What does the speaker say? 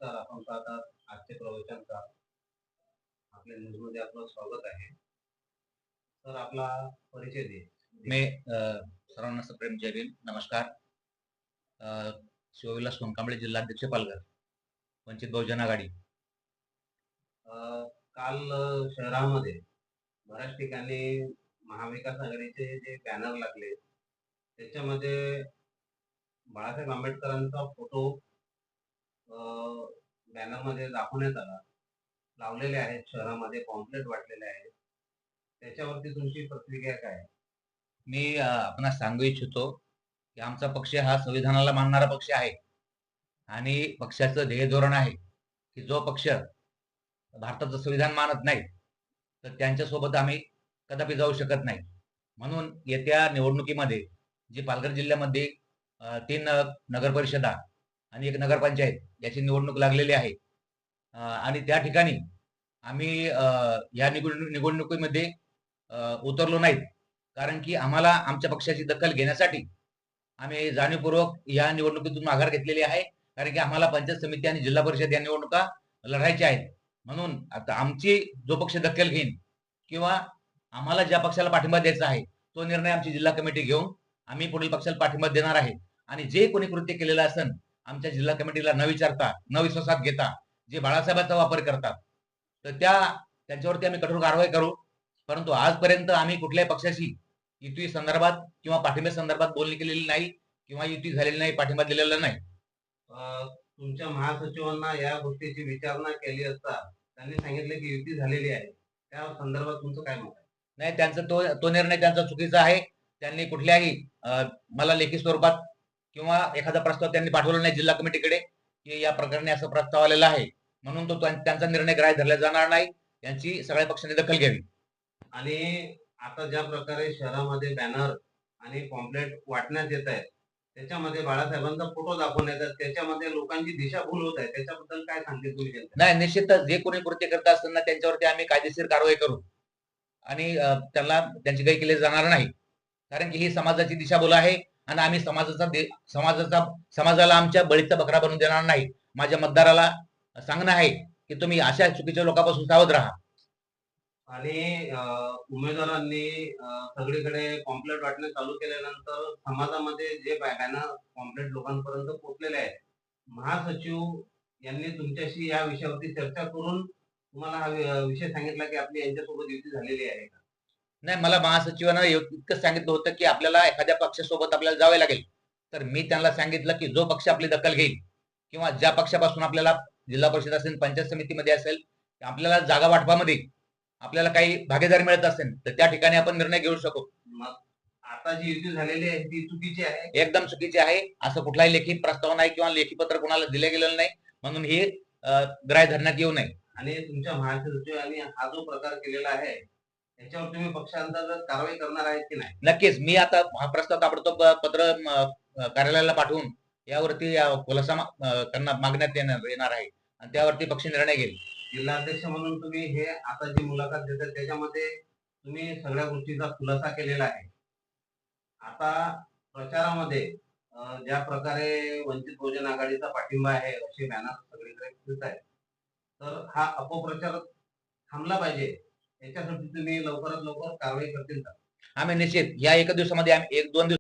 नमस्कार. आपण पाहतात आजचे प्रवचनकार. आपल्या न्यूजमध्ये आपलं स्वागत आहे. तर आपला परिचय दे. मैं सर्वांना सप्रेम जय भीम. नमस्कार. शिवविलास सोनकांबळे, जिल्हाध्यक्ष पालघर, वंचित बहुजन आघाडी. काल शहरामध्ये बऱ्याच ठिकाणी महाविकास आघाडीचे जे बॅनर लागले त्याच्यामध्ये बाळासाहेब आंबेडकरांचा फोटो बॅनरमध्ये दाखवण्यात आला. लावलेले आहेत, शहरामध्ये पॉम्पलेट वाटलेले आहेत. त्याच्यावरती तुमची प्रतिक्रिया काय आहे? मी आपणास सांगू इच्छितो की आमचा पक्ष हा संविधानाला मानणारा पक्ष आहे आणि पक्षाचं ध्येय धोरण आहे की जो पक्ष भारताचं संविधान मानत नाही तर त्यांच्यासोबत आम्ही कदापि जाऊ शकत नाही. म्हणून येत्या निवडणुकीमध्ये जी पालघर जिल्ह्यामध्ये 3 नगर परिषदा आणि 1 नगरपंचायत याची निवडणूक लागलेली आहे आणि त्या ठिकाणी आम्ही या निवडणुकीमध्ये उतरलो नाहीत, कारण की आम्हाला आमच्या पक्षाची दखल घेण्यासाठी आम्ही जाणीवपूर्वक या निवडणुकीतून माघार घेतलेली आहे. कारण की आम्हाला पंचायत समिती आणि जिल्हा परिषद या निवडणुका लढायच्या आहेत. म्हणून आता आमची जो पक्ष दखल घेईन किंवा आम्हाला ज्या पक्षाला पाठिंबा द्यायचा आहे तो निर्णय आमची जिल्हा कमिटी घेऊन आम्ही पुढील पक्षाला पाठिंबा देणार आहे. आणि जे कोणी कृत्य केलेलं असेल आमच्या जिल्हा कमिटीला न विचारता, न विश्वासात घेता जे बाळासाहेबांचा वापर करतात तर त्यांच्यावरती आम्ही कठोर कारवाई करू. परंतु आजपर्यंत आम्ही कुठल्याही पक्षाशी युती संदर्भात किंवा पाठिंब्या संदर्भात बोलणी केलेली नाही किंवा युती झालेली नाही, पाठिंबा दिलेला नाही. तुमच्या महासचिवांना या गोष्टीची विचारणा केली असता त्यांनी सांगितले की युती झालेली आहे. त्या संदर्भात तुमचं काय मत आहे? नाही, त्यांचा तो निर्णय त्यांचा चुकीचा आहे. त्यांनी कुठल्याही मला लेखी स्वरूपात किंवा एखादा प्रस्ताव त्यांनी पाठवला नाही जिल्हा कमिटीकडे की या प्रकरणी असा प्रस्ताव आलेला आहे, म्हणून तो त्यांचा निर्णय ग्राह्य धरला जाणार नाही. यांची सगळ्या पक्षांनी दखल घ्यावी. आणि आता ज्या प्रकारे शहरामध्ये बॅनर आणि पॉम्पलेट वाटण्यात येत आहेत त्याच्यामध्ये बाळासाहेबांचा फोटो दाखवण्यात येतात, त्याच्यामध्ये लोकांची दिशाभूल होत आहे, त्याच्याबद्दल काय सांगते तुम्ही? नाही, निश्चितच जे कोणी कृत्य करत असताना त्यांच्यावरती आम्ही कायदेशीर कारवाई करू आणि त्यांची काही केली जाणार नाही. कारण की ही समाजाची दिशाभूल आहे आणि आम्ही समाजाला आमच्या बळीचा बकरा बनवून देणार नाही. माझ्या मतदाराला सांगणं आहे की तुम्ही अशा चुकीच्या लोकांपासून सावध राहा. आणि उमेदवारांनी सगळीकडे पॉम्पलेट वाटणे चालू केल्यानंतर समाजामध्ये जे बॅनर पॉम्पलेट लोकांपर्यंत पोहोचलेले आहेत, महासचिव यांनी तुमच्याशी या विषयावरती चर्चा करून तुम्हाला हा विषय सांगितला की आपली यांच्यासोबत युती झालेली आहे का? नाही, मला महासचिवांना इतकंच सांगितलं होतं की आपल्याला एखाद्या पक्षासोबत आपल्याला जावे लागेल. तर मी त्यांना सांगितलं की जो पक्ष आपली दखल घेईल किंवा ज्या पक्षापासून आपल्याला जिल्हा परिषद असेल, पंचायत समितीमध्ये असेल, आपल्याला जागा वाटपामध्ये आपल्याला काही भागीदारी मिळत असेल तर त्या ठिकाणी आपण निर्णय घेऊ शकू. मग आता जी युती झालेली आहे ती चुकीची आहे? एकदम चुकीची आहे. असं कुठलाही लेखी प्रस्ताव नाही किंवा लेखी पत्र कोणाला दिले गेलेलं नाही, म्हणून हे ग्राह्य धरण्यात येऊ नये. आणि तुमच्या महासचिवांनी हा जो प्रकार केलेला आहे त्याच्यावर तुम्ही पक्षांतर्गत कारवाई करणार आहेत की नाही? नक्कीच. मी आता हा प्रस्ताव ताबडतोब पत्र कार्यालयाला पाठवून यावरती खुलासा मागण्यात येणार आहे आणि त्यावरती पक्ष निर्णय घेईल. जिल्हाध्यक्ष म्हणून तुम्ही हे आता जी मुलाखत देतात त्याच्यामध्ये तुम्ही सगळ्या गोष्टीचा खुलासा केलेला आहे. आता प्रचारामध्ये ज्या प्रकारे वंचित बहुजन आघाडीचा पाठिंबा आहे असे बॅनर सगळीकडे फिरत आहेत, तर हा अपप्रचार थांबला पाहिजे, याच्यासाठी तुम्ही लवकरात लवकर कारवाई करतील का? आम्ही निश्चित या 1 दिवसामध्ये 1-2 दिवस